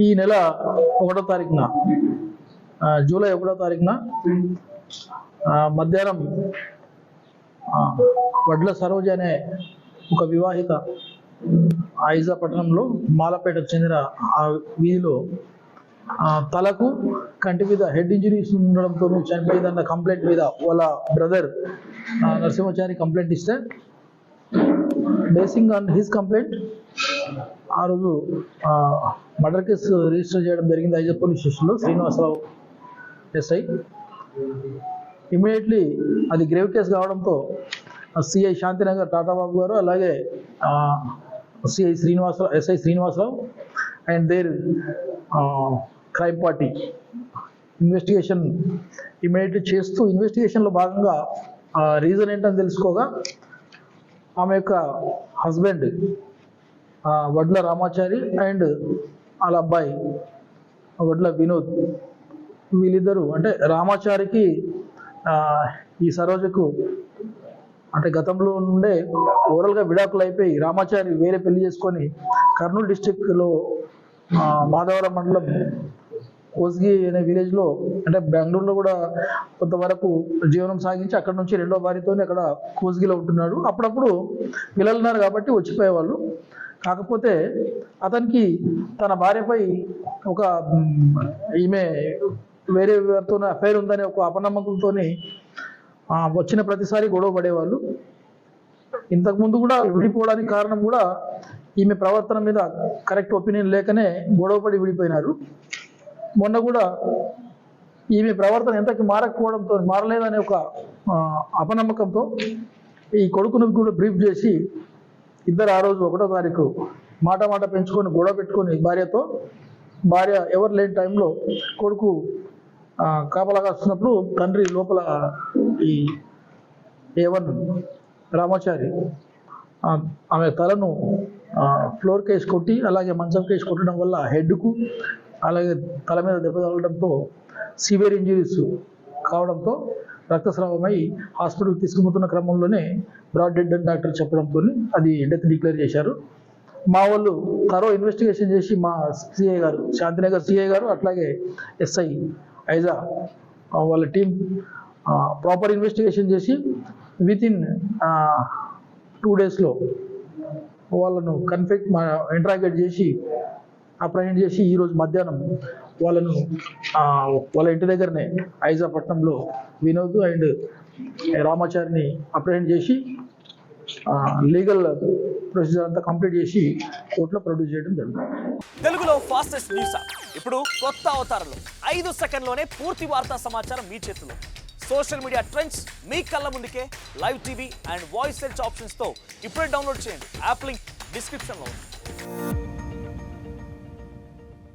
ఈ నెల 1వ తారీఖున జూలై 1వ తారీఖున మధ్యాహ్నం వడ్ల సరోజ అనే ఒక వివాహిత ఐజా పట్టణంలో మాలపేటకు చెందిన ఆ వీధిలో తలకు కంటి మీద హెడ్ ఇంజరీస్ ఉండడంతో చనిపోయిందన్న కంప్లైంట్ మీద వాళ్ళ బ్రదర్ నరసింహచారి కంప్లైంట్ ఇస్తే బేసింగ్ ఆన్ హిస్ కంప్లైంట్ ఆ రోజు మర్డర్ కేసు రిజిస్టర్ చేయడం జరిగింది ఐజా పోలీస్ స్టేషన్లో. శ్రీనివాసరావు ఎస్ఐ ఇమీడియట్లీ అది గ్రేవ్ కేసు కావడంతో సిఐ శాంతినగర్ టాటాబాబు గారు అలాగే SI Srinivasarao and their crime party investigation immediately చేస్తూ ఇన్వెస్టిగేషన్లో భాగంగా రీజన్ ఏంటని తెలుసుకోగా ఆమె యొక్క హస్బెండ్ వడ్ల రామాచారి అండ్ వాళ్ళ అబ్బాయి వడ్ల వినోద్, వీళ్ళిద్దరూ అంటే రామాచారికి ఈ సరోజకు అంటే గతంలో నుండే ఓవరాల్గా విడాకులు అయిపోయి రామాచారి వేరే పెళ్లి చేసుకొని కర్నూలు డిస్టిక్లో మాధవరం మండలం కోస్గి అనే విలేజ్లో అంటే బెంగళూరులో కూడా కొంతవరకు జీవనం సాగించి అక్కడ నుంచి రెండో భార్యతో అక్కడ కోస్గిలో ఉంటున్నాడు. అప్పుడప్పుడు పిల్లలు ఉన్నారు కాబట్టి వచ్చిపోయేవాళ్ళు. కాకపోతే అతనికి తన భార్యపై ఒక ఈమె వేరే వారితో అఫైర్ ఉందనే ఒక అపనమ్మకంతో వచ్చిన ప్రతిసారి గొడవ పడేవాళ్ళు. ఇంతకుముందు కూడా విడిపోవడానికి కారణం కూడా ఈమె ప్రవర్తన మీద కరెక్ట్ ఒపీనియన్ లేకనే గొడవపడి విడిపోయినారు. మొన్న కూడా ఈమె ప్రవర్తన ఎంతకి మారలేదనే ఒక అపనమ్మకంతో ఈ కొడుకును కూడా బ్రీఫ్ చేసి ఇద్దరు ఆ రోజు 1వ తారీఖు మాట పెంచుకొని గొడవ పెట్టుకొని భార్య ఎవరు లేని టైంలో కొడుకు కాపలాగా వస్తున్నప్పుడు తండ్రి లోపల ఈ A1 రామాచారి ఆమె తలను ఫ్లోర్ కేసు కొట్టి అలాగే మంచం కేసు కొట్టడం వల్ల హెడ్కు అలాగే తల మీద దెబ్బ తగలడంతో సివియర్ ఇంజరీస్ కావడంతో రక్తస్రావమై హాస్పిటల్కి తీసుకుపోతున్న క్రమంలోనే బ్రాడ్ డెడ్ అని డాక్టర్ చెప్పడంతో అది డెత్ డిక్లేర్ చేశారు. మా వాళ్ళు తరో ఇన్వెస్టిగేషన్ చేసి మా సిఐ గారు శాంతినగర్ సిఐ గారు అట్లాగే ఎస్ఐ ఐజా వాళ్ళ టీం ప్రాపర్ ఇన్వెస్టిగేషన్ చేసి వితిన్ 2 డేస్లో వాళ్ళను ఇంట్రాగేట్ చేసి అప్రహెండ్ చేసి ఈరోజు మధ్యాహ్నం వాళ్ళను వాళ్ళ ఇంటి దగ్గరనే ఐజా పట్టణంలో వినోద్ అండ్ రామాచారిని అప్రహెండ్ చేసి లీగల్ ప్రొసీజర్ అంతా కంప్లీట్ చేసి కోర్టులో ప్రొడ్యూస్ చేయడం జరుగుతుంది. తెలుగులో ఫాస్టెస్ట్ న్యూస్ ఇప్పుడు కొత్త అవతారంలో 5 సెకండ్లోనే పూర్తి వార్తా సమాచారం మీ చేతిలో. సోషల్ మీడియా ట్రెండ్స్ మీ కళ్ళ ముందుకే live TV and voice search ఆప్షన్స్తో ఇప్పుడే డౌన్లోడ్ చేయండి. యాప్ లింక్ డిస్క్రిప్షన్లో ఉంది.